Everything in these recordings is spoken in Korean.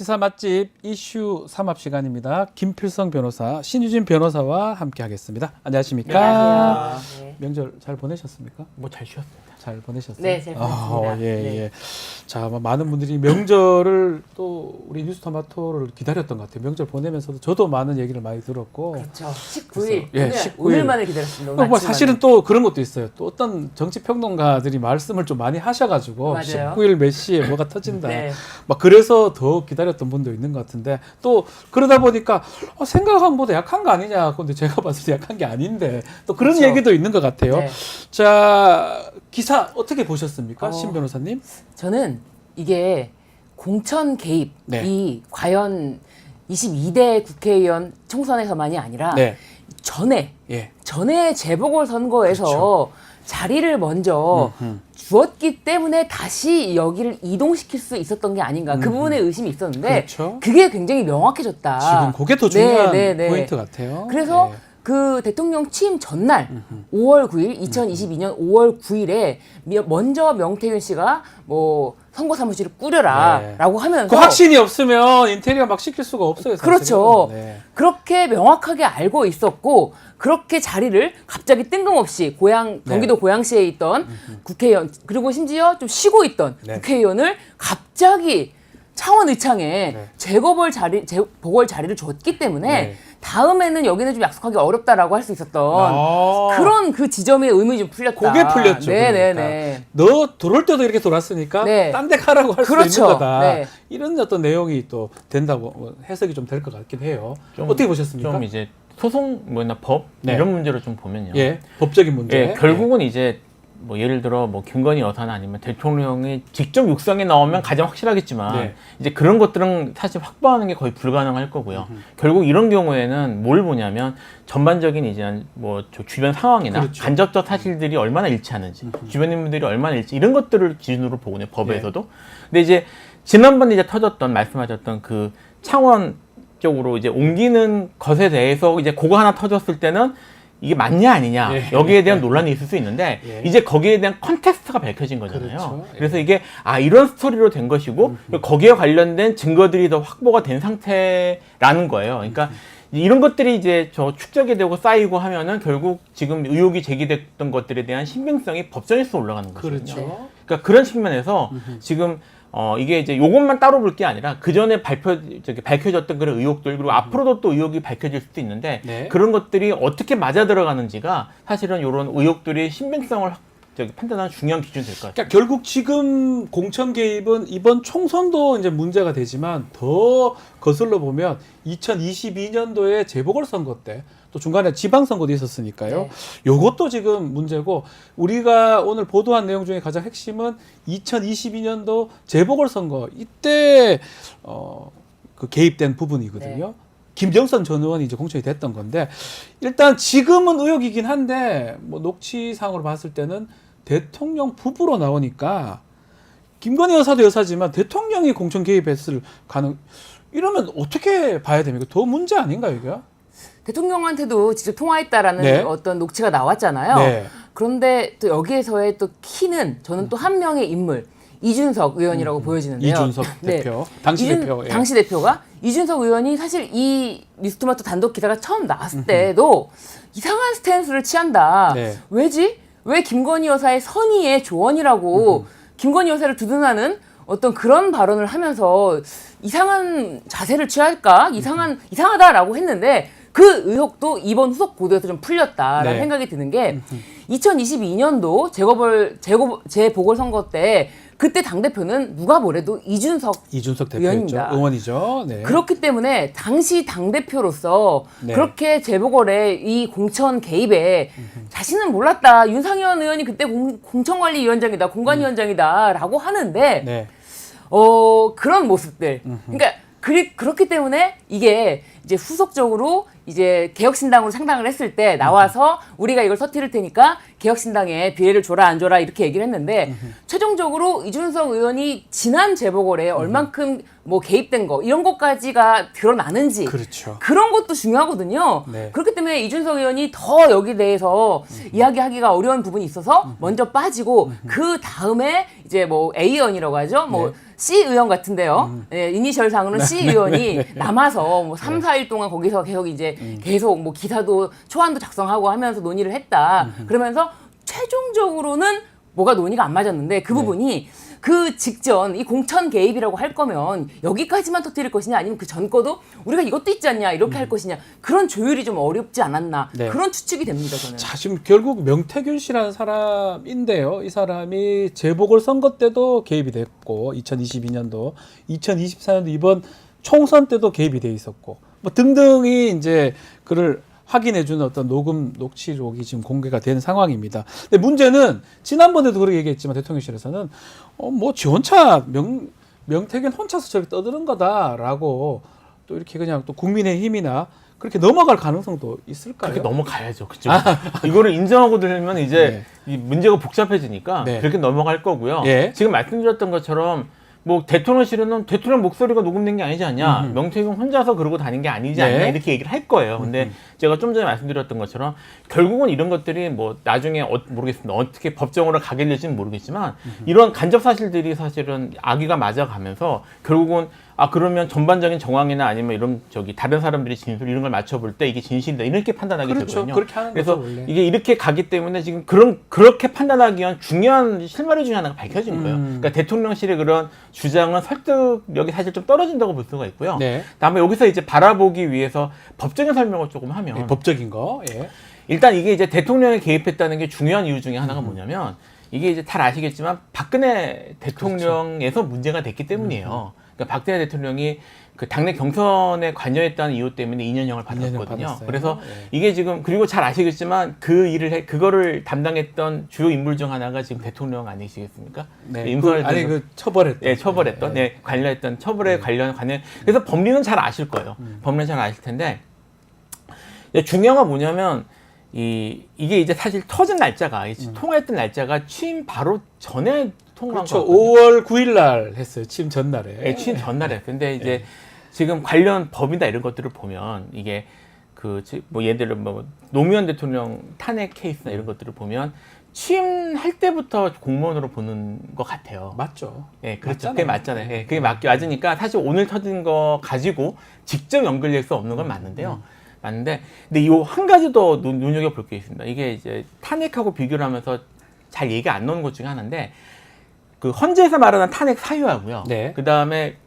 시사 맛집 이슈 삼합 시간입니다. 김필성 변호사, 신유진 변호사와 함께하겠습니다. 안녕하십니까? 안녕하세요. 네. 명절 잘 보내셨습니까? 뭐 잘 쉬었습니다. 잘 보내셨어요? 네, 잘 보냈습니다. 예, 네. 예. 자, 많은 분들이 명절을 또 우리 뉴스토마토를 기다렸던 것 같아요. 명절 보내면서도 저도 많은 얘기를 많이 들었고. 그렇죠. 19일. 예, 오늘, 19일. 오늘만을 기다렸습니다. 오늘 뭐 아침만을. 사실은 또 그런 것도 있어요. 또 어떤 정치 평론가들이 말씀을 좀 많이 하셔가지고 맞아요. 19일 몇 시에 뭐가 터진다. 네. 막 그래서 더 기다렸던 분도 있는 것 같은데 또 그러다 보니까 생각한 것보다 약한 거 아니냐. 근데 제가 봤을 때 약한 게 아닌데 또 그런 그렇죠. 얘기도 있는 것 같아요. 네. 자, 기사 어떻게 보셨습니까? 어. 신 변호사님? 저는 이게 공천 개입이 네. 과연 22대 국회의원 총선에서만이 아니라 네. 전에 예. 재보궐선거에서 그렇죠. 자리를 먼저 주었기 때문에 다시 여기를 이동시킬 수 있었던 게 아닌가. 그 부분에 의심이 있었는데 그렇죠. 그게 굉장히 명확해졌다. 지금 그게 더 중요한 네, 네, 네. 포인트 같아요. 그래서 네. 그 대통령 취임 전날 5월 9일 2022년 5월 9일에 먼저 명태균 씨가 뭐 선거 사무실을 꾸려라라고 하면서 그 확신이 없으면 인테리어 막 시킬 수가 없어요. 사실은. 그렇죠. 네. 그렇게 명확하게 알고 있었고 그렇게 자리를 갑자기 뜬금없이 경기도 고양시에 있던 국회의원 그리고 심지어 좀 쉬고 있던 네. 국회의원을 갑자기 창원 의창에 네. 재보궐 자리를 줬기 때문에 네. 다음에는 여기는 좀 약속하기 어렵다라고 할 수 있었던 아. 그런 그 지점의 의문이 좀 풀렸다. 그게 풀렸죠. 네네네. 그러니까. 너 들어올 때도 이렇게 돌았으니까 네. 딴 데 가라고 할 그렇죠. 수 있는 거다. 네. 이런 어떤 내용이 또 된다고 해석이 좀 될 것 같긴 해요. 좀- 어떻게 보셨습니까? 좀 이제 소송 뭐나 법 네. 이런 문제로 좀 보면요. 예, 법적인 문제. 예, 결국은 이제 뭐 예를 들어 뭐 김건희 여사나 아니면 대통령이 직접 육성에 나오면 가장 확실하겠지만 네. 이제 그런 것들은 사실 확보하는 게 거의 불가능할 거고요. 결국 이런 경우에는 뭘 보냐면 전반적인 이제 뭐 저 주변 상황이나 그렇죠. 간접적 사실들이 얼마나 일치하는지 주변 인물들이 얼마나 일치 이런 것들을 기준으로 보거든요. 법에서도. 근데 이제 지난번에 이제 터졌던 말씀하셨던 그 창원 쪽으로 이제 옮기는 것에 대해서 이제 그거 하나 터졌을 때는 이게 맞냐 아니냐 예. 여기에 대한 논란이 있을 수 있는데 예. 이제 거기에 대한 컨텍스트가 밝혀진 거잖아요. 그렇죠. 예. 그래서 이게 이런 스토리로 된 것이고 거기에 관련된 증거들이 더 확보가 된 상태라는 거예요. 그러니까 이런 것들이 이제 저 축적이 되고 쌓이고 하면은 결국 지금 의혹이 제기됐던 것들에 대한 신빙성이 법정에서 올라가는 거죠. 그렇죠. 그러니까 그런 측면에서 지금 이게 이제 요것만 따로 볼 게 아니라 그 전에 밝혀졌던 그런 의혹들 그리고 앞으로도 또 의혹이 밝혀질 수도 있는데 네. 그런 것들이 어떻게 맞아 들어가는지가 사실은 이런 의혹들의 신빙성을 판단하는 중요한 기준이 될 것 같아요. 그러니까 결국 지금 공천 개입은 이번 총선도 이제 문제가 되지만 더 거슬러 보면 2022년도에 재보궐선거 때 또 중간에 지방선거도 있었으니까요. 네. 요것도 지금 문제고 우리가 오늘 보도한 내용 중에 가장 핵심은 2022년도 재보궐선거 이때 그 개입된 부분이거든요. 네. 김정선 전 의원이 이제 공천이 됐던 건데 일단 지금은 의혹이긴 한데 뭐 녹취상으로 봤을 때는 대통령 부부로 나오니까 김건희 여사도 여사지만 대통령이 공천 개입했을 이러면 어떻게 봐야 됩니까? 더 문제 아닌가요, 이게? 대통령한테도 직접 통화했다라는 네. 어떤 녹취가 나왔잖아요. 네. 그런데 또 여기에서의 또 키는 저는 또 한 명의 인물 이준석 의원이라고 보여지는데요. 이준석 대표, 당시 대표. 예. 당시 대표가 이준석 의원이 사실 이 뉴스토마토 단독 기사가 처음 나왔을 때도 이상한 스탠스를 취한다. 네. 왜지? 왜 김건희 여사의 선의의 조언이라고 김건희 여사를 두둔하는 어떤 그런 발언을 하면서 이상한 자세를 취할까? 이상하다라고 했는데 그 의혹도 이번 후속 보도에서 좀 풀렸다라는 네. 생각이 드는 게 2022년도 재보궐선거 때 그때 당대표는 누가 뭐래도 이준석 대표였죠. 의원입니다. 의원이죠. 네. 그렇기 때문에 당시 당대표로서 네. 그렇게 재보궐의 이 공천 개입에 자신은 몰랐다. 윤상현 의원이 그때 공천관리위원장이다. 공관위원장이다. 라고 하는데 네. 그런 모습들. 그러니까 그렇기 때문에 이게 이제 후속적으로 이제 개혁신당으로 창당을 했을 때 나와서 우리가 이걸 터뜨릴 테니까 개혁신당에 비례를 줘라 안 줘라 이렇게 얘기를 했는데 최종적으로 이준석 의원이 지난 재보궐에 얼만큼 뭐 개입된 거 이런 것까지가 드러나는지 그렇죠. 그런 것도 중요하거든요. 네. 그렇기 때문에 이준석 의원이 더 여기 대해서 이야기하기가 어려운 부분이 있어서 먼저 빠지고 그 다음에 이제 뭐 A 의원이라고 하죠. 뭐 네. C 의원 같은데요. 네, 이니셜 상으로는 C 의원이 남아서 뭐 3, 4일 동안 거기서 계속 이제 계속 뭐 기사도 초안도 작성하고 하면서 논의를 했다. 그러면서 최종적으로는 뭐가 논의가 안 맞았는데 그 부분이 그 직전 이 공천 개입이라고 할 거면 여기까지만 터뜨릴 것이냐 아니면 그 전 거도 우리가 이것도 있지 않냐 이렇게 할 것이냐 그런 조율이 좀 어렵지 않았나 네. 그런 추측이 됩니다 저는. 자, 지금 결국 명태균 씨라는 사람인데요. 이 사람이 재보궐선거 때도 개입이 됐고 2022년도, 2024년도 이번 총선 때도 개입이 돼 있었고 뭐 등등이 이제 그를 확인해주는 어떤 녹취록이 지금 공개가 된 상황입니다. 근데 문제는 지난번에도 그렇게 얘기했지만 대통령실에서는 뭐 지 혼자 명태균 혼자서 저렇게 떠드는 거다라고 또 이렇게 그냥 또 국민의힘이나 그렇게 넘어갈 가능성도 있을까요? 그렇게 넘어가야죠. 그죠? 이거를 인정하고 들면 이제 이 문제가 복잡해지니까 네. 그렇게 넘어갈 거고요. 예. 지금 말씀드렸던 것처럼 뭐 대통령실에는 대통령 목소리가 녹음된 게 아니지 않냐, 명태균 혼자서 그러고 다닌 게 아니지 네. 않냐 이렇게 얘기를 할 거예요. 근데 제가 좀 전에 말씀드렸던 것처럼 결국은 이런 것들이 뭐 나중에 모르겠습니다. 어떻게 법정으로 가게 될지는 모르겠지만 이런 간접 사실들이 사실은 악의가 맞아가면서 결국은 그러면 전반적인 정황이나 아니면 이런 다른 사람들이 진술 이런 걸 맞춰볼 때 이게 진실이다 이렇게 판단하게 그렇죠. 되거든요. 그렇게 하는 그래서 거죠, 원래. 이게 이렇게 가기 때문에 지금 그렇게 판단하기 위한 중요한 실마리 중에 하나가 밝혀진 거예요. 그러니까 대통령실의 그런 주장은 설득력이 사실 좀 떨어진다고 볼 수가 있고요. 네. 다음에 여기서 이제 바라보기 위해서 법적인 설명을 조금 하면 예, 법적인 거. 예. 일단 이게 이제 대통령이 개입했다는 게 중요한 이유 중에 하나가 뭐냐면 이게 이제 잘 아시겠지만 박근혜 대통령에서 문제가 됐기 때문이에요. 그러니까 박근혜 대통령이 그 당내 경선에 관여했다는 이유 때문에 2년형을 2년형 받았거든요. 받았어요. 그래서 예. 이게 지금 그리고 잘 아시겠지만 그거를 담당했던 주요 인물 중 하나가 지금 대통령 아니시겠습니까? 네. 임성환 아니 그 처벌했던. 네, 처벌했던, 관련했던 처벌에 관련. 그래서 법리는 잘 아실 거예요. 법리는 잘 아실 텐데 이제 중요한 건 뭐냐면 이게 이제 사실 터진 날짜가 통화했던 날짜가 취임 바로 전에 통화한 그렇죠. 거거든요. 5월 9일 날 했어요. 취임 전날에. 네, 취임 전날에 했어요. 근데 이제 지금 관련 법이나 이런 것들을 보면 이게 뭐 예를 들어 뭐 노무현 대통령 탄핵 케이스나 이런 것들을 보면 취임할 때부터 공무원으로 보는 것 같아요. 맞죠. 예, 그렇죠. 맞잖아요. 그게 맞잖아요. 예, 그게 맞으니까 사실 오늘 터진 거 가지고 직접 연결될 수 없는 건 맞는데요. 맞는데, 근데 요 한 가지 더 눈여겨볼 게 있습니다. 이게 이제 탄핵하고 비교를 하면서 잘 얘기 안 나오는 것 중에 하나인데, 그 헌재에서 말하는 탄핵 사유하고요. 네. 그 다음에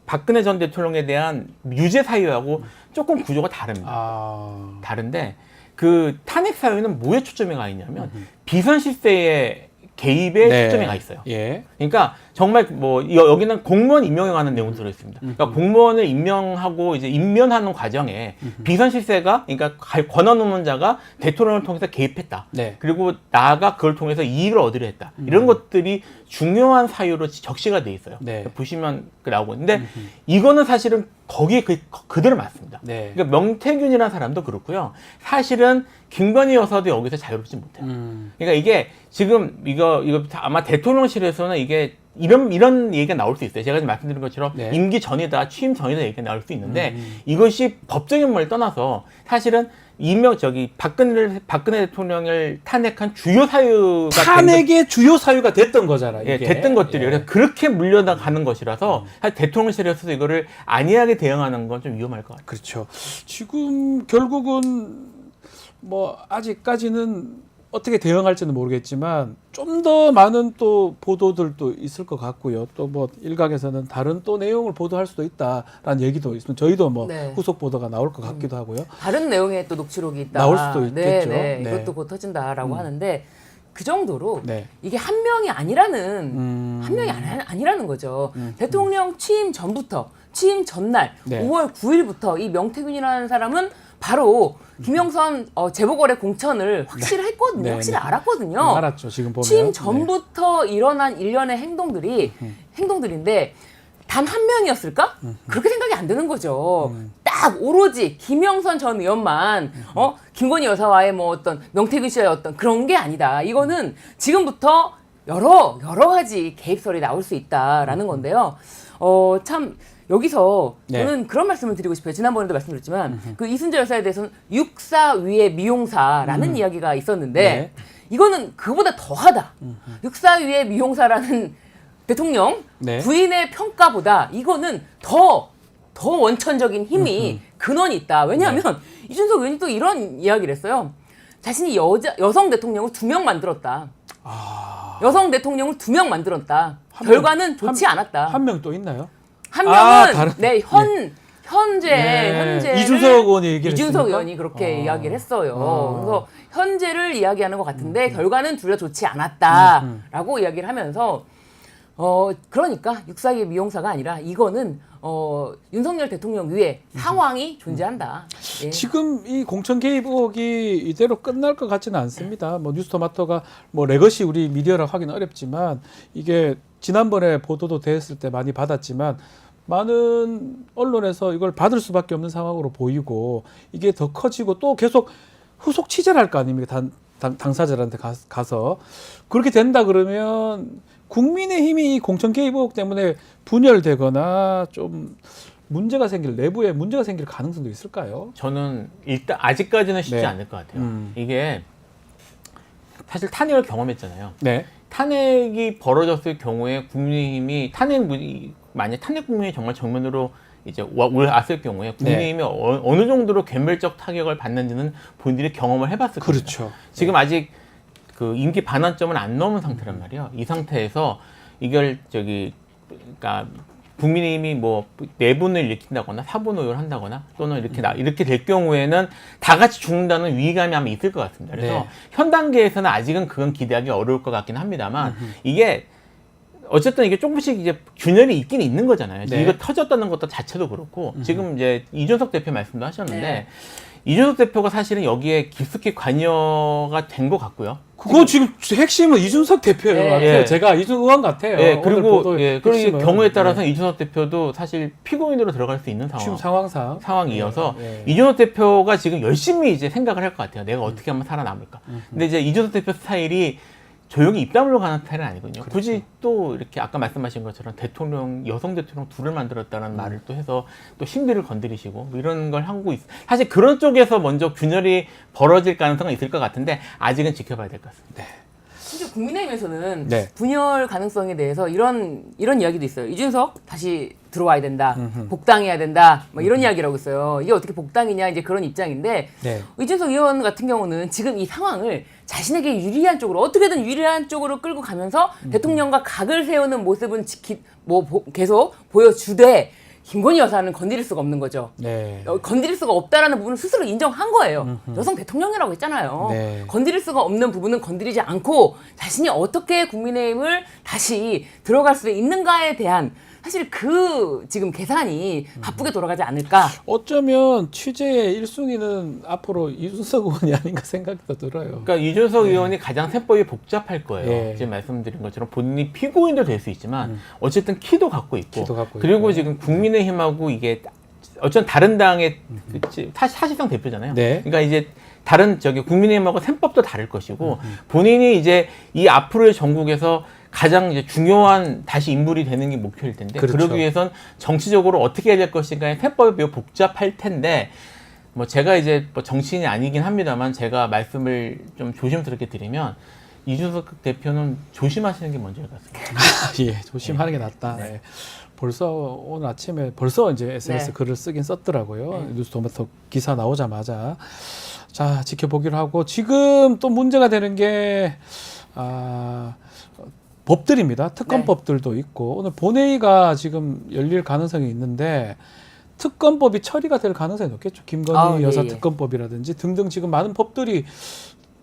박근혜 전 대통령에 대한 유죄 사유하고 조금 구조가 다릅니다. 다른데, 그 탄핵 사유는 뭐에 초점이 가 있냐면, 비선 실세의 개입에 네. 초점이 가 있어요. 예. 그러니까 정말 뭐 여기는 공무원 임명에 관한 내용이 들어 있습니다. 그러니까 공무원을 임명하고 이제 임면하는 과정에 비선 실세가 그러니까 권한 없는 자가 대통령을 통해서 개입했다. 네. 그리고 나아가 그걸 통해서 이익을 얻으려 했다. 이런 것들이 중요한 사유로 적시가 돼 있어요. 네. 보시면 나오고 있는데 이거는 사실은 거기에 그대로 맞습니다. 네. 그러니까 명태균이라는 사람도 그렇고요. 사실은 김건희 여사도 여기서 자유롭지 못해요. 그러니까 이게 지금 이거 아마 대통령실에서는 이게 이런 얘기가 나올 수 있어요. 제가 지금 말씀드린 것처럼 네. 임기 전이다, 취임 전이다 얘기가 나올 수 있는데 이것이 법적인 면을 떠나서 사실은 박근혜 대통령을 탄핵한 주요 사유가 탄핵의 주요 사유가 됐던 거잖아요. 예, 이게. 됐던 것들이에요. 예. 그래서 그렇게 물려나가는 것이라서 사실 대통령실에서 이거를 안이하게 대응하는 건 좀 위험할 것 같아요. 그렇죠. 지금 결국은 뭐 아직까지는 어떻게 대응할지는 모르겠지만 좀 더 많은 또 보도들도 있을 것 같고요. 또 뭐 일각에서는 다른 또 내용을 보도할 수도 있다라는 얘기도 있으면 저희도 뭐 네. 후속 보도가 나올 것 같기도 하고요. 다른 내용의 또 녹취록이 있다. 나올 수도 있겠죠. 네. 네. 이것도 곧 터진다라고 하는데 그 정도로 네. 이게 한 명이 아니라는 아니라는 거죠. 대통령 취임 전부터 취임 전날 네. 5월 9일부터 이 명태균이라는 사람은 바로 김영선 재보궐의 공천을 확실히 했거든요. 네, 확실히 네. 알았거든요. 알았죠. 지금 보면. 취임 전부터 일어난 일련의 행동들인데 단 한 명이었을까? 그렇게 생각이 안 드는 거죠. 딱 오로지 김영선 전 의원만 김건희 여사와의 뭐 어떤 명태균 씨와의 어떤 그런 게 아니다. 이거는 지금부터 여러 가지 개입설이 나올 수 있다라는 건데요. 참 여기서 네. 저는 그런 말씀을 드리고 싶어요. 지난번에도 말씀드렸지만 그 이순재 여사에 대해서는 육사 위의 미용사라는 이야기가 있었는데 네. 이거는 그보다 더하다. 육사 위의 미용사라는 대통령 네. 부인의 평가보다 이거는 더 원천적인 힘이 근원이 있다. 왜냐하면 이준석 의원이 또 이런 이야기를 했어요. 자신이 여성 대통령을 2명 만들었다. 여성 대통령을 2명 만들었다. 결과는 좋지 않았다. 한 명 또 있나요? 한 명은 다른- 현재 이준석 의원이 얘기를 이준석 했습니까? 의원이 그렇게 이야기를 했어요. 그래서 현재를 이야기하는 것 같은데 결과는 둘 다 좋지 않았다라고 이야기를 하면서 그러니까 육사의 미용사가 아니라 이거는 윤석열 대통령 위에 상황이 존재한다. 예. 지금 이 공천 개입 의혹이 이대로 끝날 것 같지는 않습니다. 뭐 뉴스토마토가 뭐 레거시 우리 미디어라 하기는 어렵지만 이게 지난번에 보도도 됐을 때 많이 받았지만 많은 언론에서 이걸 받을 수밖에 없는 상황으로 보이고 이게 더 커지고 또 계속 후속 취재를 할 거 아닙니까? 당사자들한테 가서 그렇게 된다 그러면 국민의힘이 이 공천 개입 의혹 때문에 분열되거나 좀 내부에 문제가 생길 가능성도 있을까요? 저는 일단 아직까지는 쉽지 네. 않을 것 같아요. 이게 사실 탄핵을 경험했잖아요. 네. 탄핵이 벌어졌을 경우에 국민의힘이 만약 탄핵 국민이 정말 정면으로 이제 왔을 경우에 국민의힘이 어느 정도로 괴멸적 타격을 받는지는 본인들이 경험을 해봤을 겁니다. 그렇죠. 지금 아직 그 임기 반환점은 안 넘은 상태란 말이에요. 이 상태에서 이걸 그러니까 국민의힘이 뭐 내분을 일으킨다거나 사분오열 한다거나 또는 이렇게 될 경우에는 다 같이 죽는다는 위기감이 아마 있을 것 같습니다. 그래서 네. 현 단계에서는 아직은 그건 기대하기 어려울 것 같긴 합니다만 이게 어쨌든 이게 조금씩 이제 균열이 있긴 있는 거잖아요. 네. 이거 터졌다는 것도 자체도 그렇고 지금 이제 이준석 대표 말씀도 하셨는데 네. 이준석 대표가 사실은 여기에 깊숙이 관여가 된 것 같고요. 그거 지금 핵심은 이준석 대표예요. 네. 같아요. 예. 제가 이준석 의원 같아요. 예, 오늘 그리고 보도의 그리고 핵심은. 경우에 따라서 네. 이준석 대표도 사실 피고인으로 들어갈 수 있는 지금 상황상 상황이어서 네. 이준석 대표가 지금 열심히 이제 생각을 할 것 같아요. 내가 어떻게 하면 살아남을까. 근데 이제 이준석 대표 스타일이 조용히 입 다물고 가는 스타일은 아니거든요. 그렇죠. 굳이 또 이렇게 아까 말씀하신 것처럼 여성 대통령 둘을 만들었다는 말을 또 해서 또 신비를 건드리시고 뭐 이런 걸 하고 사실 그런 쪽에서 먼저 균열이 벌어질 가능성은 있을 것 같은데 아직은 지켜봐야 될 것 같습니다. 심지어 국민의힘에서는 네. 분열 가능성에 대해서 이런 이야기도 있어요. 이준석 다시 들어와야 된다. 복당해야 된다. 뭐 이런 이야기를 하고 있어요. 이게 어떻게 복당이냐 이제 그런 입장인데 네. 이준석 의원 같은 경우는 지금 이 상황을 자신에게 유리한 쪽으로 어떻게든 유리한 쪽으로 끌고 가면서 대통령과 각을 세우는 모습은 계속 보여주되 김건희 여사는 건드릴 수가 없는 거죠. 네. 건드릴 수가 없다라는 부분을 스스로 인정한 거예요. 여성 대통령이라고 했잖아요. 네. 건드릴 수가 없는 부분은 건드리지 않고 자신이 어떻게 국민의힘을 다시 들어갈 수 있는가에 대한 사실 그 지금 계산이 바쁘게 돌아가지 않을까. 어쩌면 취재의 1순위는 앞으로 이준석 의원이 아닌가 생각도 들어요. 그러니까 이준석 의원이 가장 세법이 복잡할 거예요. 네. 지금 말씀드린 것처럼 본인이 피고인도 될 수 있지만 어쨌든 키도 갖고 있고 키도 갖고 그리고 있고. 지금 국민의힘하고 이게 어쨌든 다른 당의 사실상 대표잖아요. 네. 그러니까 이제 다른 국민의힘하고 셈법도 다를 것이고 본인이 이제 이 앞으로의 전국에서 가장 이제 중요한 다시 인물이 되는 게 목표일 텐데 그렇죠. 그러기 위해선 정치적으로 어떻게 해야 될 것인가에 셈법이 매우 복잡할 텐데 뭐 제가 이제 뭐 정치인이 아니긴 합니다만 제가 말씀을 좀 조심스럽게 드리면 이준석 대표는 조심하시는 게 먼저일 것 같습니다. 예, 조심하는 게 낫다. 네. 벌써 오늘 아침에 이제 SNS 네. 글을 쓰긴 썼더라고요. 뉴스토마토 기사 나오자마자. 자, 지켜보기로 하고 지금 또 문제가 되는 게 법들입니다. 특검법들도 있고 오늘 본회의가 지금 열릴 가능성이 있는데 특검법이 처리가 될 가능성이 높겠죠. 김건희 여사 예. 특검법이라든지 등등 지금 많은 법들이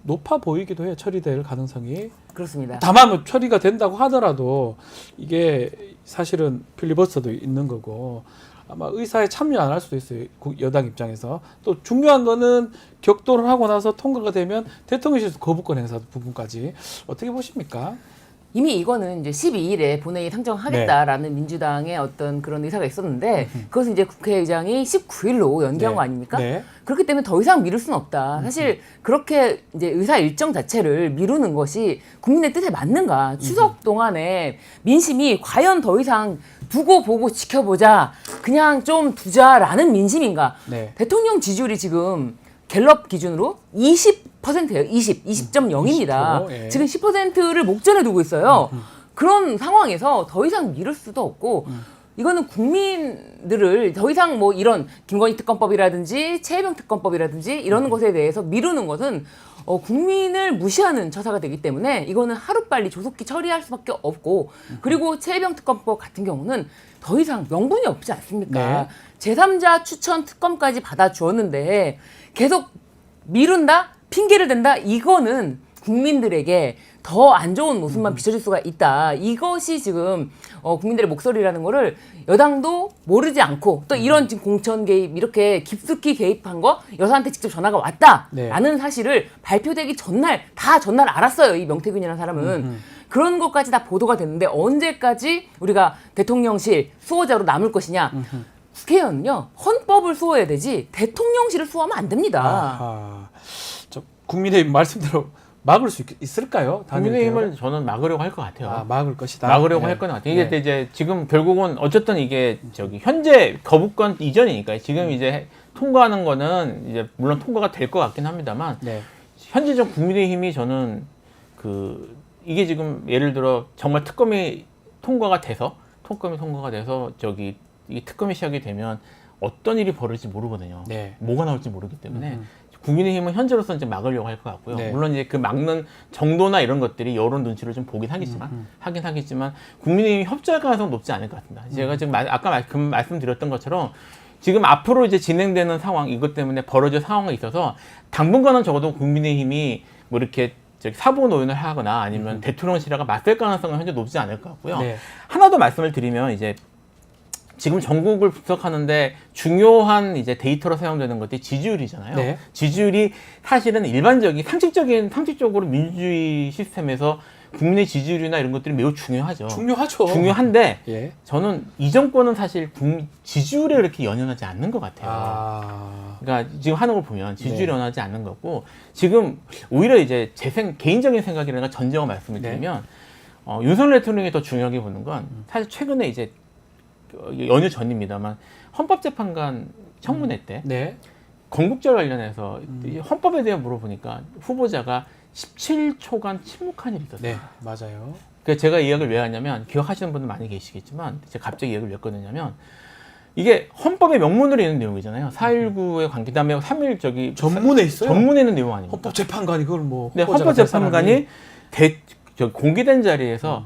높아 보이기도 해요. 처리될 가능성이. 그렇습니다. 다만 뭐 처리가 된다고 하더라도 이게 사실은 필리버스터도 있는 거고 아마 의사에 참여 안 할 수도 있어요. 여당 입장에서. 또 중요한 거는 격돌을 하고 나서 통과가 되면 대통령실에서 거부권 행사 부분까지 어떻게 보십니까? 이미 이거는 이제 12일에 본회의 상정하겠다라는 민주당의 어떤 그런 의사가 있었는데 그것은 이제 국회의장이 19일로 연기한 네. 거 아닙니까? 네. 그렇기 때문에 더 이상 미룰 수는 없다. 사실 그렇게 이제 의사 일정 자체를 미루는 것이 국민의 뜻에 맞는가? 추석 동안에 민심이 과연 더 이상 두고 보고 지켜보자, 그냥 좀 두자라는 민심인가? 네. 대통령 지지율이 지금 갤럽 기준으로 20%예요. 20.0입니다. 20%, 예. 지금 10%를 목전에 두고 있어요. 그런 상황에서 더 이상 미룰 수도 없고 이거는 국민들을 더 이상 뭐 이런 김건희 특검법이라든지 최혜병 특검법이라든지 이런 것에 대해서 미루는 것은 국민을 무시하는 처사가 되기 때문에 이거는 하루빨리 조속히 처리할 수밖에 없고 그리고 최혜병 특검법 같은 경우는 더 이상 명분이 없지 않습니까? 네. 제3자 추천 특검까지 받아주었는데 계속 미룬다? 핑계를 댄다? 이거는 국민들에게 더 안 좋은 모습만 비춰줄 수가 있다. 이것이 지금 국민들의 목소리라는 거를 여당도 모르지 않고 또 이런 지금 공천 개입 이렇게 깊숙이 개입한 거 여사한테 직접 전화가 왔다라는 네. 사실을 발표되기 전날 다 전날 알았어요. 이 명태균이라는 사람은. 그런 것까지 다 보도가 됐는데 언제까지 우리가 대통령실 수호자로 남을 것이냐. 국회의원은요. 헌법을 수호해야 되지 대통령실을 수호하면 안 됩니다. 아하. 저 국민의힘 말씀대로 막을 수 있을까요? 국민의힘을 저는 막으려고 할 것 같아요. 막을 것이다. 막으려고 네. 할 것 같아요. 네. 이게 이제 지금 결국은 어쨌든 이게 저기 현재 거부권 이전이니까 지금 이제 통과하는 거는 이제 물론 통과가 될 것 같긴 합니다만 네. 현재적 국민의힘이 저는 그 이게 지금 예를 들어 정말 특검이 통과가 돼서 저기 이 특검이 시작이 되면 어떤 일이 벌어질지 모르거든요. 네. 뭐가 나올지 모르기 때문에 국민의힘은 현재로서는 이제 막으려고 할 것 같고요. 네. 물론 이제 그 막는 정도나 이런 것들이 여론 눈치를 좀 보긴 하겠지만 국민의힘이 협조할 가능성은 높지 않을 것 같습니다. 제가 지금 아까 말씀드렸던 것처럼 지금 앞으로 이제 진행되는 상황 이것 때문에 벌어질 상황이 있어서 당분간은 적어도 국민의힘이 뭐 이렇게 사보 노연을 하거나 아니면 대통령실하고 맞설 가능성은 현재 높지 않을 것 같고요. 네. 하나 더 말씀을 드리면 이제 지금 전국을 분석하는데 중요한 이제 데이터로 사용되는 것들이 지지율이잖아요. 네. 지지율이 사실은 일반적인 상식적으로 민주주의 시스템에서 국민의 지지율이나 이런 것들이 매우 중요하죠. 중요하죠. 중요한데 예. 저는 이 정권은 사실 지지율에 이렇게 연연하지 않는 것 같아요. 아. 그러니까 지금 하는 걸 보면 지지율이 네. 연연하지 않는 거고 지금 오히려 이제 제 개인적인 생각이라든가 전제와 말씀을 네. 드리면 윤석열 대통령이 더 중요하게 보는 건 사실 최근에 이제 연휴 전입니다만 헌법재판관 청문회 때 네. 건국절 관련해서 이 헌법에 대해 물어보니까 후보자가 17초간 침묵한 일이 있었어요. 네. 맞아요. 그래서 제가 이 이야기를 왜 하냐면 기억하시는 분들 많이 계시겠지만 제가 갑자기 이 이야기를 왜 꺼내냐면 이게 헌법의 명문으로 있는 내용이잖아요. 4.19의 관계 다음에 3.1 저기 전문에 있어요. 전문에 있는 내용 아닙니까? 헌법재판관이 그걸 뭐 네, 후보자가 헌법재판관이 공개된 자리에서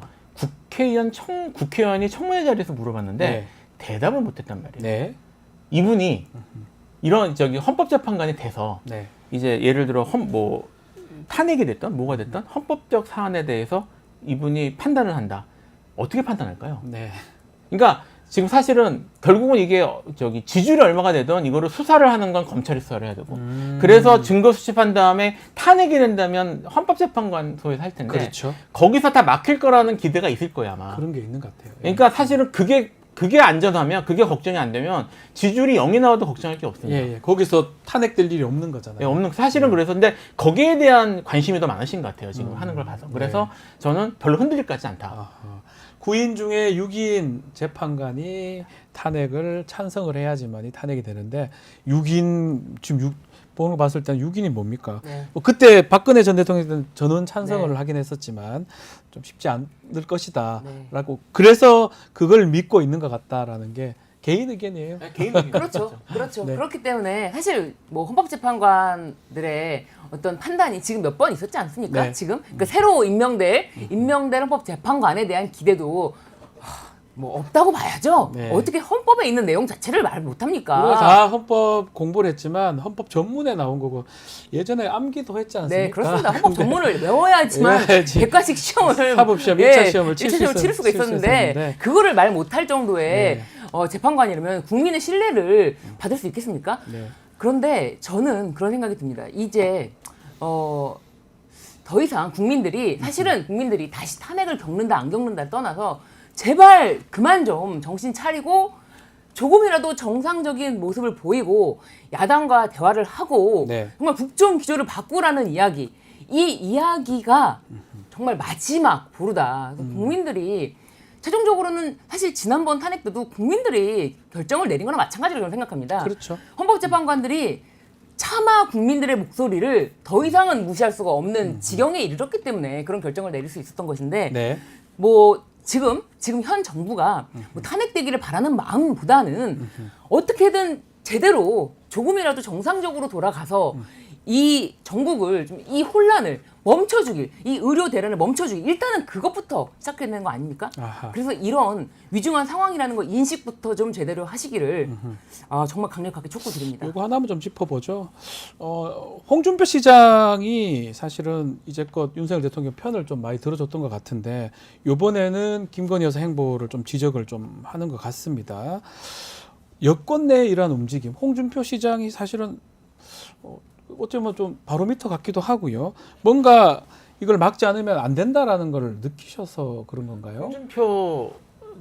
국회의원이 청문회 자리에서 물어봤는데 네. 대답을 못했단 말이에요. 네. 이분이 이런 헌법재판관이 돼서 네. 이제 예를 들어 탄핵이 됐던 뭐가 됐던 헌법적 사안에 대해서 이분이 판단을 한다. 어떻게 판단할까요? 네. 그러니까 지금 사실은 결국은 이게 지지율이 얼마가 되든 이거를 수사를 하는 건 검찰이 수사를 해야 되고 그래서 증거 수집한 다음에 탄핵이 된다면 헌법재판관소에서 할 텐데 그렇죠. 거기서 다 막힐 거라는 기대가 있을 거야 아마. 그런 게 있는 것 같아요. 예. 그러니까 사실은 그게 안전하면 그게 걱정이 안 되면 지지율이 0이 나와도 걱정할 게 없습니다. 예, 예. 거기서 탄핵될 일이 없는 거잖아요. 예, 없는 사실은 그래서 근데 거기에 대한 관심이 더 많으신 것 같아요 지금 하는 걸 봐서. 그래서 저는 별로 흔들릴 것 같지 않다. 아하. 9인 중에 6인 재판관이 탄핵을 찬성을 해야지만이 탄핵이 되는데 6인 지금 보는 거 봤을 때는 6인이 뭡니까? 네. 뭐 그때 박근혜 전 대통령 때는 전원 찬성을 네. 하긴 했었지만 좀 쉽지 않을 것이다라고 네. 그래서 그걸 믿고 있는 것 같다라는 게 개인 의견이에요. 그렇죠. 그렇죠. 네. 그렇기 때문에 사실 뭐 헌법재판관들의 어떤 판단이 지금 몇 번 있었지 않습니까? 네. 지금 그러니까 새로 임명될 헌법재판관에 대한 기대도 뭐 없다고 봐야죠. 네. 어떻게 헌법에 있는 내용 자체를 말 그리고 못합니까? 다 헌법 공부를 했지만 헌법 전문에 나온 거고 예전에 암기도 했지 않습니까? 네, 그렇습니다. 헌법 전문을 외워야지만 외워야지. 객관식 시험을 사법시험 1차 시험을 칠 수 치를 수가 있었는데 있었는데. 그거를 말 못할 정도의 네. 재판관이라면 국민의 신뢰를 받을 수 있겠습니까? 네. 그런데 저는 그런 생각이 듭니다. 이제 더 이상 국민들이 사실은 국민들이 다시 탄핵을 겪는다 안 겪는다를 떠나서 제발 그만 좀 정신 차리고 조금이라도 정상적인 모습을 보이고 야당과 대화를 하고 네. 정말 국정 기조를 바꾸라는 이야기, 이 이야기가 정말 마지막 보루다. 그래서 국민들이 최종적으로는 사실 지난번 탄핵 때도 국민들이 결정을 내린 거나 마찬가지라고 저는 생각합니다. 그렇죠. 헌법재판관들이 차마 국민들의 목소리를 더 이상은 무시할 수가 없는 지경에 이르렀기 때문에 그런 결정을 내릴 수 있었던 것인데 네. 뭐 지금 현 정부가 뭐 탄핵되기를 바라는 마음보다는 어떻게든 제대로 조금이라도 정상적으로 돌아가서 이 전국을 좀 이 혼란을 멈춰주길, 이 의료 대란을 멈춰주길 일단은 그것부터 시작해야 되는 거 아닙니까? 아하. 그래서 이런 위중한 상황이라는 거 인식부터 좀 제대로 하시기를 정말 강력하게 촉구드립니다. 이거 하나만 좀 짚어보죠. 홍준표 시장이 사실은 이제껏 윤석열 대통령 편을 좀 많이 들어줬던 것 같은데 이번에는 김건희 여사 행보를 좀 지적을 좀 하는 것 같습니다. 여권 내 이러한 움직임, 홍준표 시장이 사실은 어쩌면 좀 바로미터 같기도 하고요. 뭔가 이걸 막지 않으면 안 된다라는 걸 느끼셔서 그런 건가요? 홍준표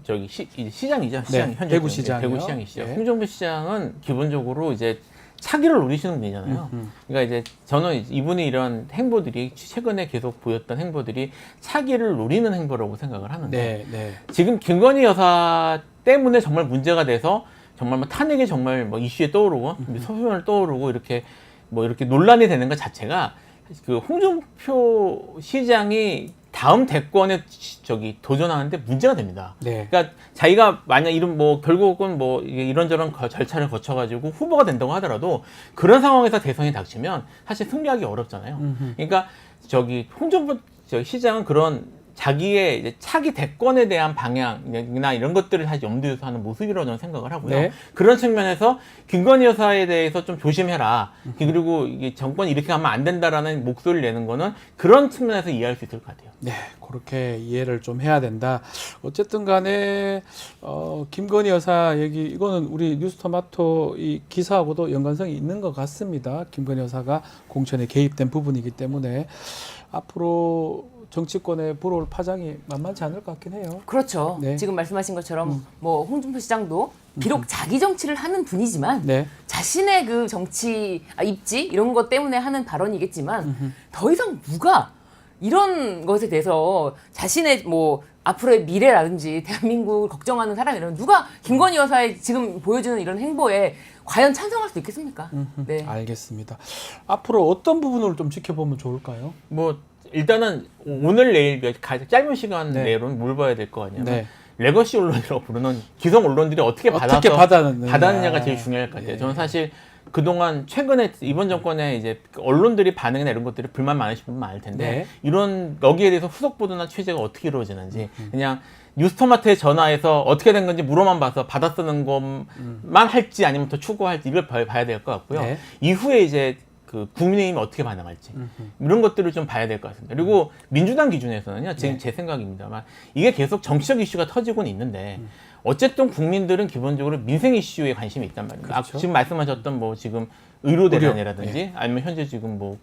저기 시장이죠. 시장 네, 현재 대구 시장이요. 대구 시장이시죠. 네. 홍준표 시장은 기본적으로 이제 차기를 노리시는 분이잖아요. 그러니까 이제 저는 이분이 이런 행보들이 최근에 계속 보였던 행보들이 차기를 노리는 행보라고 생각을 하는데 네, 네. 지금 김건희 여사 때문에 정말 문제가 돼서 정말 뭐 탄핵이 정말 뭐 이슈에 떠오르고 소변을 떠오르고 이렇게 뭐 이렇게 논란이 되는 것 자체가 그 홍준표 시장이 다음 대권에 저기 도전하는데 문제가 됩니다. 네. 그러니까 자기가 만약 이런 뭐 결국은 뭐 이게 이런저런 절차를 거쳐가지고 후보가 된다고 하더라도 그런 상황에서 대선이 닥치면 사실 승리하기 어렵잖아요. 그러니까 저기 홍준표 시장은 그런 자기의 이제 차기 대권에 대한 방향이나 이런 것들을 사실 염두에서 하는 모습이라고 저는 생각을 하고요. 네. 그런 측면에서 김건희 여사에 대해서 좀 조심해라. 그리고 이게 정권이 이렇게 하면 안 된다라는 목소리를 내는 거는 그런 측면에서 이해할 수 있을 것 같아요. 네, 그렇게 이해를 좀 해야 된다. 어쨌든 간에 김건희 여사 얘기 이거는 우리 뉴스토마토 이 기사하고도 연관성이 있는 것 같습니다. 김건희 여사가 공천에 개입된 부분이기 때문에 앞으로 정치권에 불어올 파장이 만만치 않을 것 같긴 해요. 그렇죠. 네. 지금 말씀하신 것처럼 뭐 홍준표 시장도 비록 자기 정치를 하는 분이지만 네. 자신의 그 정치 입지 이런 것 때문에 하는 발언이겠지만 더 이상 누가 이런 것에 대해서 자신의 뭐 앞으로의 미래라든지 대한민국을 걱정하는 사람이라면 누가 김건희 여사의 지금 보여주는 이런 행보에 과연 찬성할 수 있겠습니까? 네. 알겠습니다. 앞으로 어떤 부분을 좀 지켜보면 좋을까요? 뭐 일단은 오늘 내일 가장 짧은 시간 네. 내로는 뭘 봐야 될 거 아니냐면 네. 레거시 언론이라고 부르는 기성 언론들이 어떻게 받았느냐가 제일 중요할 것 같아요. 예. 저는 사실 그동안 최근에 이번 정권에 이제 언론들이 반응이나 이런 것들이 불만 많으신 분 많을 텐데 네. 이런 여기에 대해서 후속 보도나 취재가 어떻게 이루어지는지 그냥 뉴스토마토에 전화해서 어떻게 된 건지 물어만 봐서 받아 쓰는 것만 할지 아니면 더 추구할지 이걸 봐야 될 것 같고요. 네. 이후에 이제 그 국민의힘이 어떻게 반응할지 이런 것들을 좀 봐야 될 것 같습니다. 그리고 민주당 기준에서는요, 지금 제 생각입니다만 이게 계속 정치적 이슈가 터지고는 있는데 어쨌든 국민들은 기본적으로 민생 이슈에 관심이 있단 말입니다. 그렇죠. 지금 말씀하셨던 뭐 지금 의료 대란이라든지 네. 아니면 현재 지금 뭐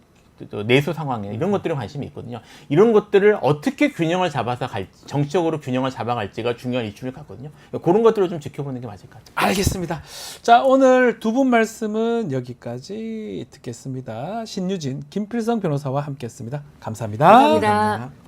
내수 상황에 이런 것들에 관심이 있거든요. 이런 것들을 어떻게 균형을 잡아서 정치적으로 균형을 잡아갈지가 중요한 이슈일 것 같거든요. 그런 것들을 좀 지켜보는 게 맞을 것 같아요. 알겠습니다. 자, 오늘 두 분 말씀은 여기까지 듣겠습니다. 신유진, 김필성 변호사와 함께했습니다. 감사합니다. 감사합니다.